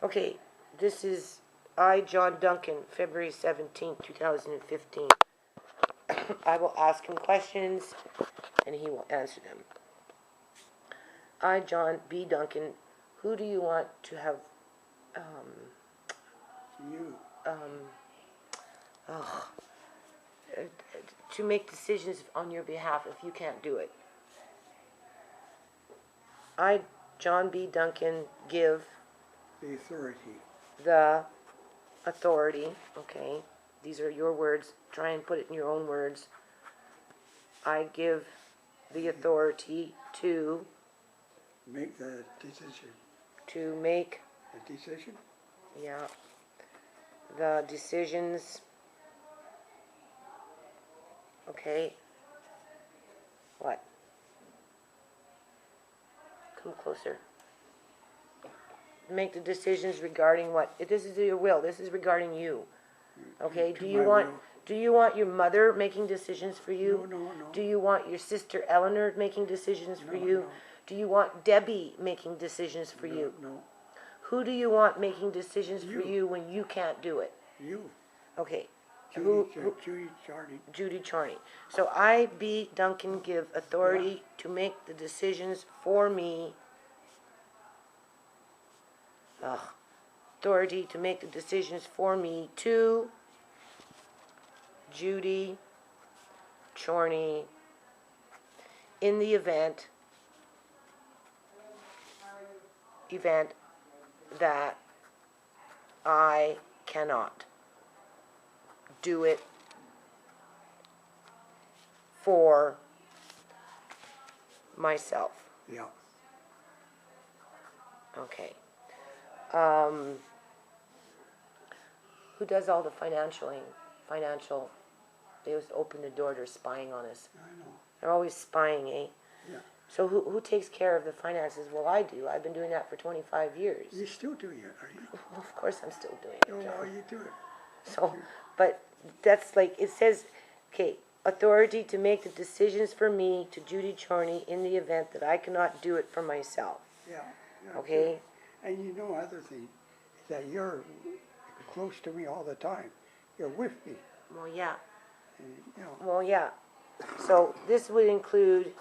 Okay, this is I, John Duncan, February 17th, 2015. I will ask him questions, and he will answer them. I, John B. Duncan, who do you want to have, You. to make decisions on your behalf if you can't do it? I, John B. Duncan, give The authority. the authority, okay, these are your words, try and put it in your own words. I give the authority to Make the decision. make, The decision? yeah, the decisions, okay, what? Come closer. Make the decisions regarding what? This is your will, this is regarding you. Okay, To my will. do you want your mother making decisions for you? No. Do you want your sister Eleanor making decisions for No, you? no. Do you want Debbie making decisions for you? No. Who do you want making decisions for You. you when you can't do it? You. Okay. Judy Charney. Judy Charney. So I, B. Duncan, give authority to make the decisions for me. Authority to make the decisions for me to Judy Charney in the event that I cannot do it for myself. Yeah. Okay. Who does all the financial, they always open the door, they're spying on us. I know. They're always spying, eh? Yeah. So who takes care of the finances? Well, I do. I've been doing that for 25 years. You're still doing it, are you? Well, of course I'm still doing Oh, it, well, John. you do it. So, but that's like, it says, okay, authority to make the decisions for me to Judy Charney in the event that I cannot do it for myself. Yeah. Okay? And you know, other thing, is that you're close to me all the time. You're with me. Well, yeah. And, you know, Well, yeah. So this would include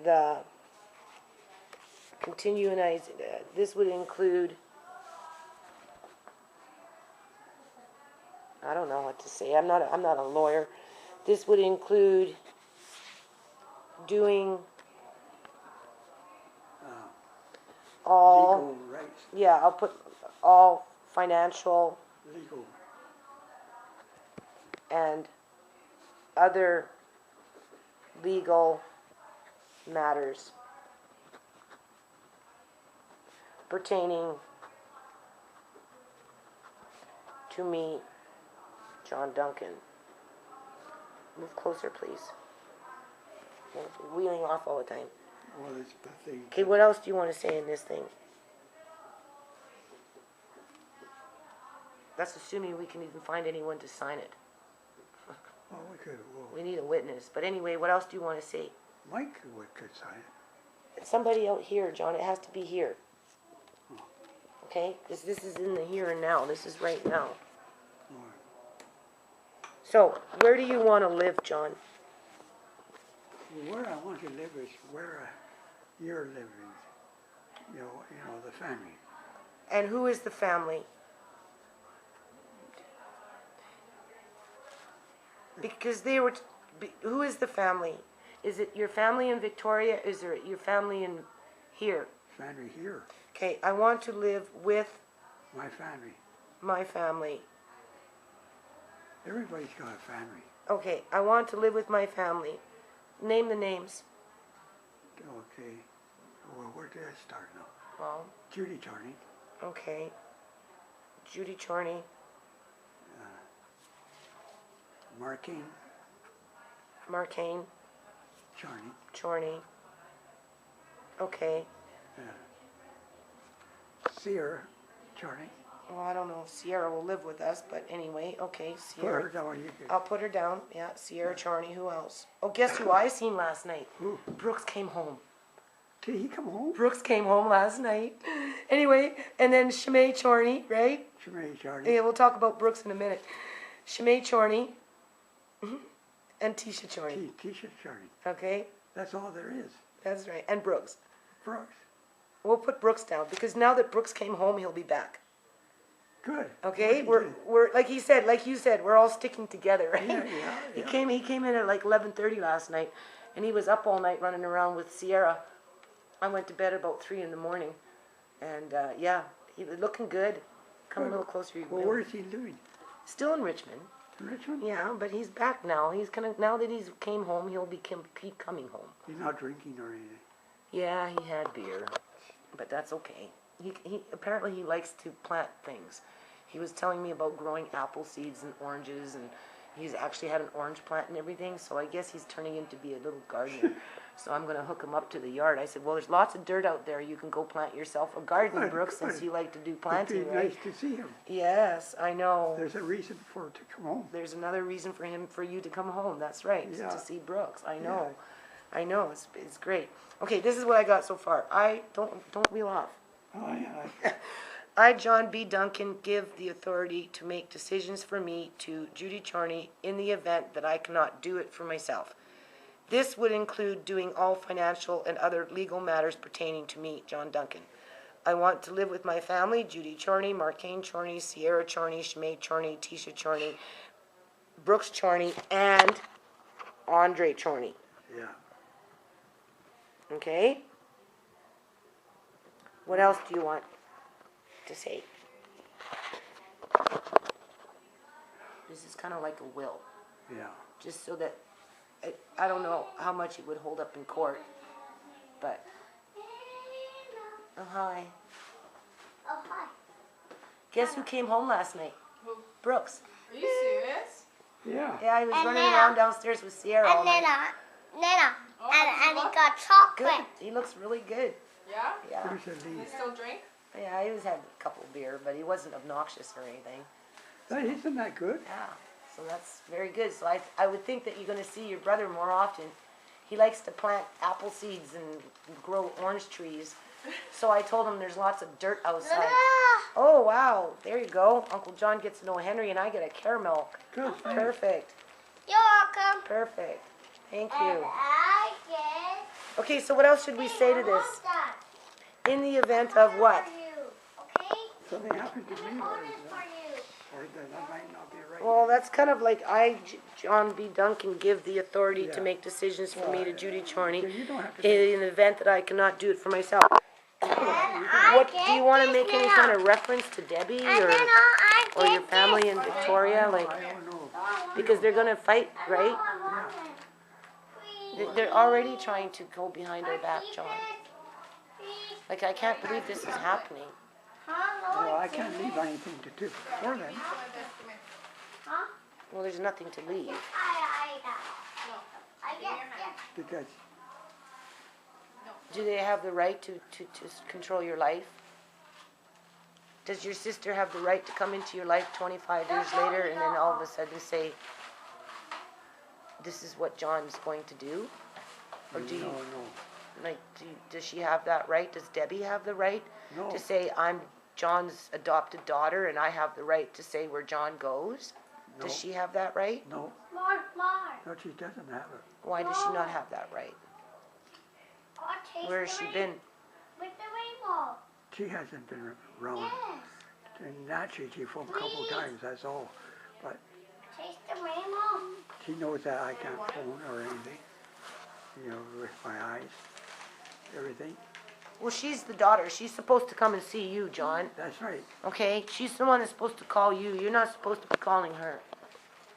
the this would include, I don't know what to say. I'm not a lawyer. This would include doing all, legal rights. yeah, I'll put all financial Legal. and other legal matters pertaining to me, John Duncan. Move closer, please. You're wheeling off all the time. Well, it's the thing. Okay, what else do you want to say in this thing? That's assuming we can even find anyone to sign it. Well, we could. Well, We need a witness. But anyway, what else do you want to say? Mike could sign it. Somebody out here, John. It has to be here. Okay? Because this is in the here and now. This is right now. So, where do you want to live, John? Where I want to live is where you're living. You know, the family. And who is the family? Because they were, who is the family? Is it your family in Victoria? Is it your family in here? Family here. Okay, I want to live with My family. my family. Everybody's got a family. Okay, I want to live with my family. Name the names. Okay. Well, where did I start now? Well, Judy Charney. okay. Judy Charney. Marking Marcane. Charney. Chorney. Okay. Sear Charney. Well, I don't know if Sierra will live with us, but anyway, okay, Put her Sierra. down, you can. I'll put her down, yeah, Sierra, Charney, who else? Oh, guess who I seen last night? Who? Brooks came home. Did he come home? Brooks came home last night. Anyway, and then Shimei Charney, right? Shemay Charlie. Yeah, we'll talk about Brooks in a minute. Shimei Charney and Tisha Charney, Tisha Charlie. okay? That's all there is. That's right, and Brooks. Brooks. We'll put Brooks down, because now that Brooks came home, he'll be back. Good. Okay, What he we're like he said, like you said, we're all sticking together, right? did. Yeah. He came in at like 11:30 last night, and he was up all night running around with Sierra. I went to bed about 3 in the morning, and yeah, he was looking good. Come a little closer, you Well, will. where is he living? Still in Richmond. In Richmond? Yeah, but he's back now. He's gonna now that he's came home, he'll keep coming home. He's not drinking or anything. Yeah, he had beer, but that's okay. He apparently he likes to plant things. He was telling me about growing apple seeds and oranges, and he's actually had an orange plant and everything. So I guess he's turning into be a little gardener. So I'm gonna hook him up to the yard. I said, well, there's lots of dirt out there. You can go plant yourself a garden, Good, Brooks, since good. you like to do It'd planting, be right? nice to see him. Yes, I know. There's a reason for it to come home. There's another reason for you to come home. That's right, is Yeah. to see Brooks. I know, I know. It's great. Okay, this is what I got so far. I don't wheel off. Oh, yeah. I, John B. Duncan, give the authority to make decisions for me to Judy Charney in the event that I cannot do it for myself. This would include doing all financial and other legal matters pertaining to me, John Duncan. I want to live with my family, Judy Charney, Marcaine Charney, Sierra Charney, Shimei Charney, Tisha Charney, Brooks Charney, and Andre Charney. Yeah. Okay? What else do you want to say? This is kind of like a will, Yeah. just so that, I don't know how much it would hold up in court, but, oh hi. Oh, hi. Guess who came home last night? Who? Brooks. Are you serious? Yeah. Yeah, he was And running Nana. around downstairs with Sierra all And then, night. Oh, and he what? got Good. chocolate. He looks really good. Yeah? Yeah. Where's the You lead? still drink? Yeah, he was had a couple beer, but he wasn't obnoxious or anything. Isn't that good? Yeah, so that's very good. So I would think that you're going to see your brother more often. He likes to plant apple seeds and grow orange trees. So I told him there's lots of dirt outside. Ah, Oh, wow. There you go. Uncle John gets to know Henry and I get a caramel. Good. thanks. Perfect. you're welcome. Perfect. Thank And you. I get Okay, so what else should we say to this? In the event of what? For you, okay? Something happened to me, Hold it for you. or that might not be right. Well, that's kind of like John B. Duncan, give the authority to Yeah. make decisions for me to Judy Charney Yeah, you don't have to say- in the event that I cannot do it for myself. And I What, get do you want to this make any now. kind of reference to Debbie And or then I or your get family this. in Victoria? Like, I don't know. because they're gonna fight, right? Please. They're already trying to go behind our back, Keep John. it. Please. Like, I can't believe this is happening. Huh, Well, I Lord? can't leave anything to do for them. Huh? Well, there's nothing to leave. I get this. Because Do they have the right to control your life? Does your sister have the right to come into your life 25 years later and then all of a sudden say, this is what John's going to do? Or do you, no. does she have that right? Does Debbie have the right No. to say, I'm John's adopted daughter and I have the right to say where John goes? No. Does she have that right? No, More. no, she doesn't have it. Why does she not have that right? I'll taste Where has the she been? With the rainbow. She hasn't been around. Yes. And naturally, she phoned a couple Please. times, that's all. But Taste the rainbow. she knows that I can't phone or anything. You know, with my eyes, everything. Well, she's the daughter. She's supposed to come and see you, John. That's right. Okay? She's the one that's supposed to call you. You're not supposed to be calling her.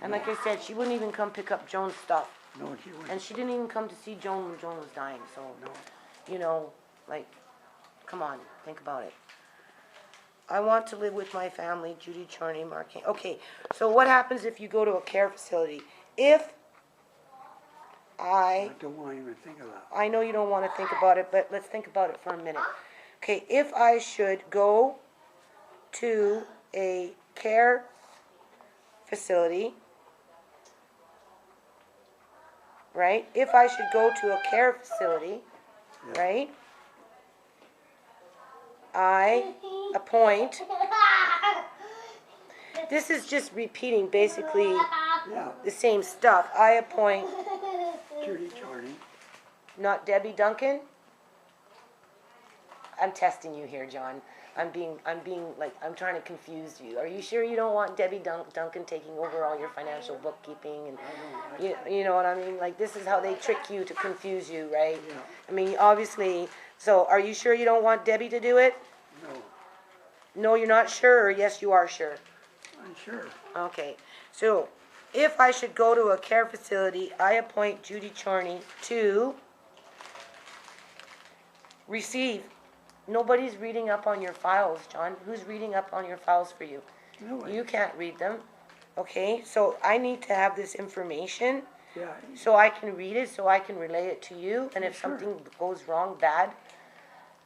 And like I said, she wouldn't even come pick up Joan's stuff. No, she wouldn't. And she didn't even come to see Joan when Joan was dying. So, No. you know, like, come on, think about it. I want to live with my family, Judy Charney, Marcaine. Okay, so what happens if you go to a care facility? If I don't want to even think of that. I know you don't want to think about it, but let's think about it for a minute. Okay, if I should go to a care facility, right? If I should go to a care facility, right? I appoint, this is just repeating basically Yeah, the same stuff. I appoint, Judy Charney. not Debbie Duncan. I'm testing you here, John. I'm being like, I'm trying to confuse you. Are you sure you don't want Debbie Duncan taking over all your financial bookkeeping and, you know what I mean? Like, this is how they trick you to confuse you, right? Yeah. I mean, obviously, so are you sure you don't want Debbie to do it? No, No, you're not sure, or yes, you are sure? I'm sure. Okay, so if I should go to a care facility, I appoint Judy Charney to receive. Nobody's reading up on your files, John. Who's reading up on your files for you? No, You can't read them. Okay, so I need to have this information yeah, so I can read it, so I can relay it to you. And if Sure. something goes wrong, bad,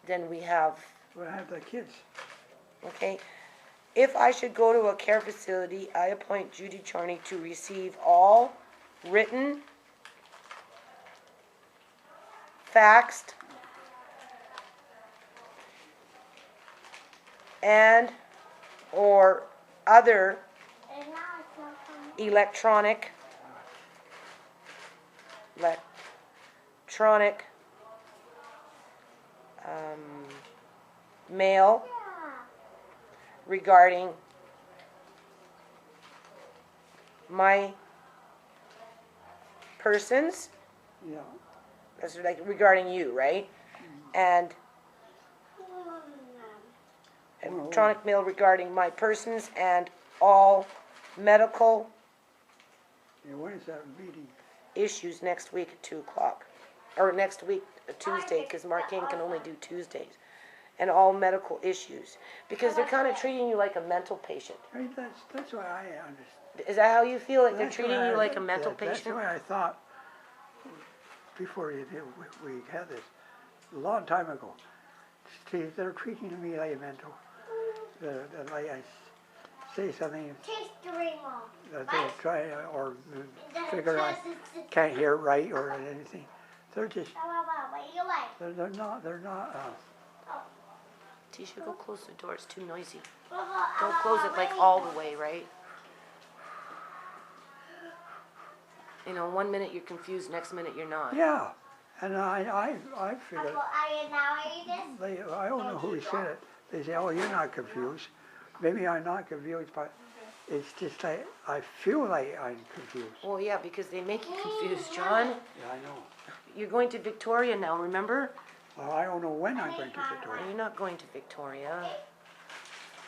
then we have, we'll have the kids. okay. If I should go to a care facility, I appoint Judy Charney to receive all written, faxed, and or other And now it's not coming. electronic mail regarding my persons, Yeah, that's like regarding you, right? And electronic mail regarding my persons and all medical yeah, when is that meeting? issues next week at 2 o'clock. Or next week, Tuesday, because Marquine can only do Tuesdays. And all medical issues. Because they're kind of treating you like a mental patient. Right, that's what I understand. Is that how you feel? Like they're That's treating what you I- like a mental That's patient? what I thought before we had this, a long time ago. See, they're treating me like a mental. Like I say something Taste the rainbow. that they try or That's figure I because it's can't hear right or anything. They're just, what do you like? they're not, Tisha, go close the door. It's too noisy. Don't Don't close it like all the way, right? You know, 1 minute you're confused, next minute you're not. yeah. And I figured, I don't know who said it. They say, oh, you're not confused. Maybe I'm not confused, but it's just like, I feel like I'm confused. Well, yeah, because they make you confused, John. Yeah, I know. You're going to Victoria now, remember? Well, I don't know when I'm going to Victoria. You're not going to Victoria.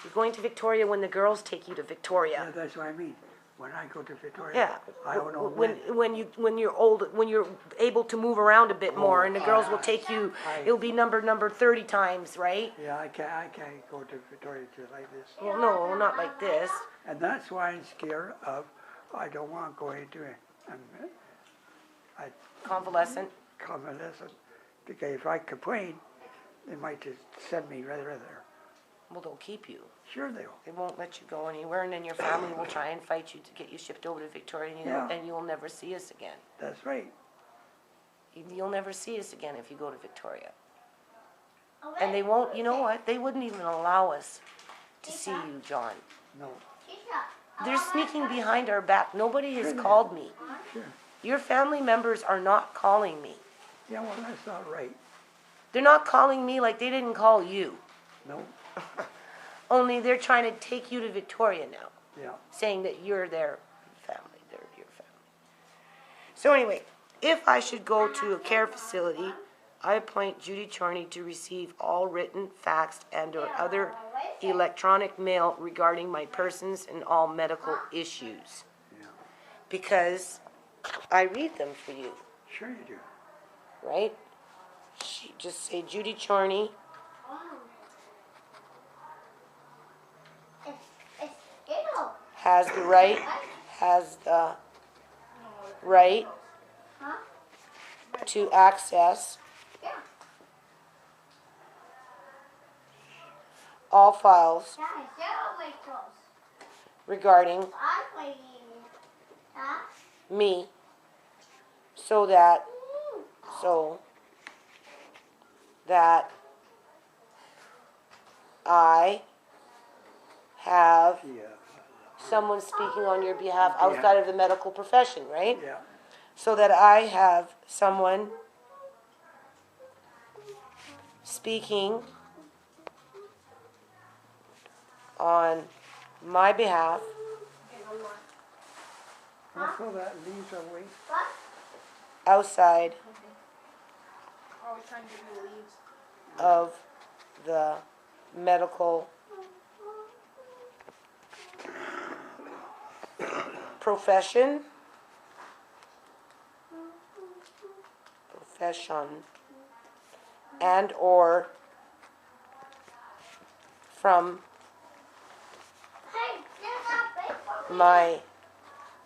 You're going to Victoria when the girls take you to Yeah, Victoria. that's what I mean. When I go to Victoria, Yeah. I don't know When you're old, when you're able to move around a bit more, and the girls will take you. It'll be number 30 times, right? Yeah, I can't go to Victoria just like this. Well, no, not like this. And that's why I'm scared of, I don't want to go into it. I Convalescent. convalescent, because if I complain, they might just send me right there. Well, they'll keep you. Sure they will. They won't let you go anywhere, and then your family will try and fight you to get you shipped over to Victoria, and Yeah. and you'll never see us again. That's right. You'll never see us again if you go to Victoria. And they won't, you know what? They wouldn't even allow us to see you, John. No, They're sneaking behind our back. Nobody has Sure they called me. sure. Your family members are not calling me. Yeah, well, that's not right. They're not calling me like they didn't call you. No, Only they're trying to take you to Victoria now, yeah. saying that you're their family, they're your family. So anyway, if I should go to a care facility, I appoint Judy Charney to receive all written, faxed, and/or other electronic mail regarding my persons and all medical issues. Yeah. Because I read them for you, Sure you do. right? Just say Judy Charney, has the right to access all files Guys, you're way close. regarding I'm waiting. Huh? me so that I have Yeah, someone speaking on your behalf outside of the medical profession, right? yeah. So that I have someone speaking on my behalf Also, that leaves a week. What? outside Always trying to give you leaves. of the medical profession and or from Hey, there's not big for me. my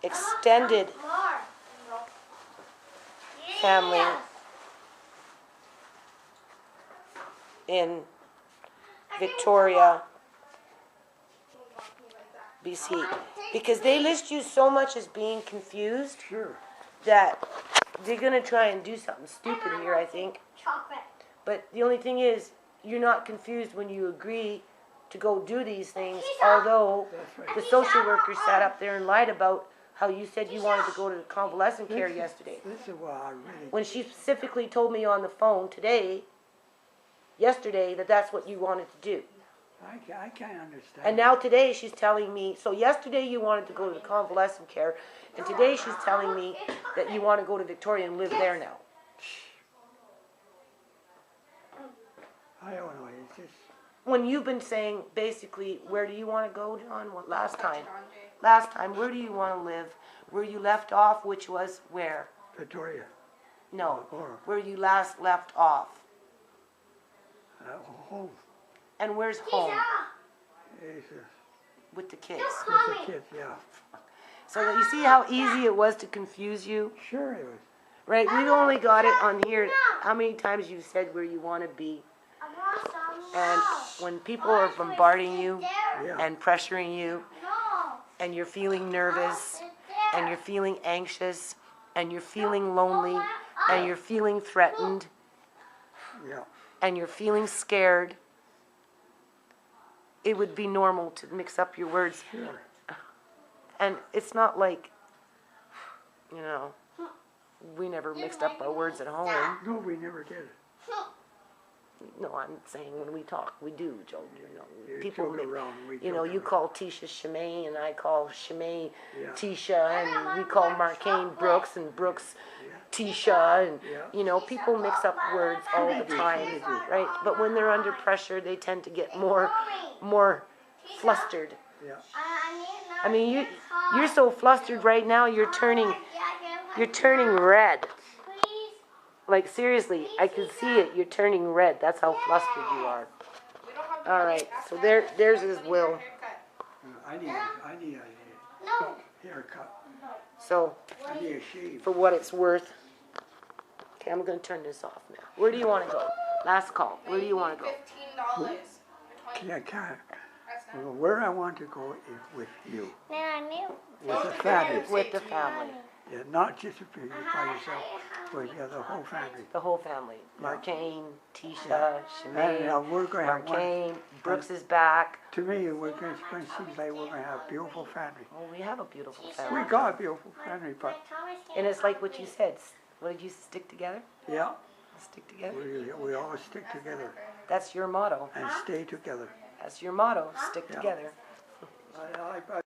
extended More. family Yes. in Victoria, BC. Because they list you so much as being confused Sure. that they're going to try and do something stupid here, I think. Chocolate. But the only thing is, you're not confused when you agree to go do these things, although That's right. the social worker sat up there and lied about how you said you wanted to go to convalescent care yesterday. This is what I really, When she specifically told me on the phone yesterday, that that's what you wanted to do. I can't understand. And now today she's telling me, so yesterday you wanted to go to the convalescent care, and today she's telling me that you want to go to Victoria and live there now. I don't know, it's just, When you've been saying, basically, where do you want to go, John? What, last time? John Jay. Last time, where do you want to live? Where you left off, which was where? Victoria, No, Or- where you last left off. home, And where's home? is With the kids. with the kids, yeah. So that you see how easy it was to confuse you? Sure it was. Right, we've only got it on here, how many times you said where you want to be. I want some And now. when people are bombarding you Yeah. and pressuring you, No. and you're feeling nervous, It's there. and you're feeling anxious, and you're feeling lonely, and you're feeling threatened, Yeah, and you're feeling scared, it would be normal to mix up your words. sure. And it's not like, we never mixed up our words at home. No, we never did. No, I'm saying when we talk, we do, Joe. You People, joke around, we you joke you around. call Tisha Shimei, and I call Shimei Yeah. Tisha, and we call Marcane Brooks, and Brooks Tisha, and, Yeah. People mix up words all the time, right? But when they're under pressure, they tend to get more flustered. Yeah, I mean, you're so flustered right now, you're turning red. Please. Like, seriously, I can see it. You're turning red. That's how flustered you are. We don't have All right, so there's his will. I need a No. haircut. So, I need a shave. for what it's worth. Okay, I'm going to turn this off now. Where do you want to go? Last call. Where do you want to go? $15. I can't. That's not. Well, where I want to go is with you, Then I knew. with the family. With the family. Yeah, not just if you're by yourself, but yeah, the whole family. The whole family. Marcane, Tisha, And Shimei, we're going to have one. Marcane, Brooks is back. To me, we're going to seem like we're going to have a beautiful family. Oh, we have a beautiful We family. got a beautiful family, but And it's like what you said. What did you stick together? yeah, Stick together. we all stick together That's your motto. and stay together. That's your motto. Stick Yeah. together. I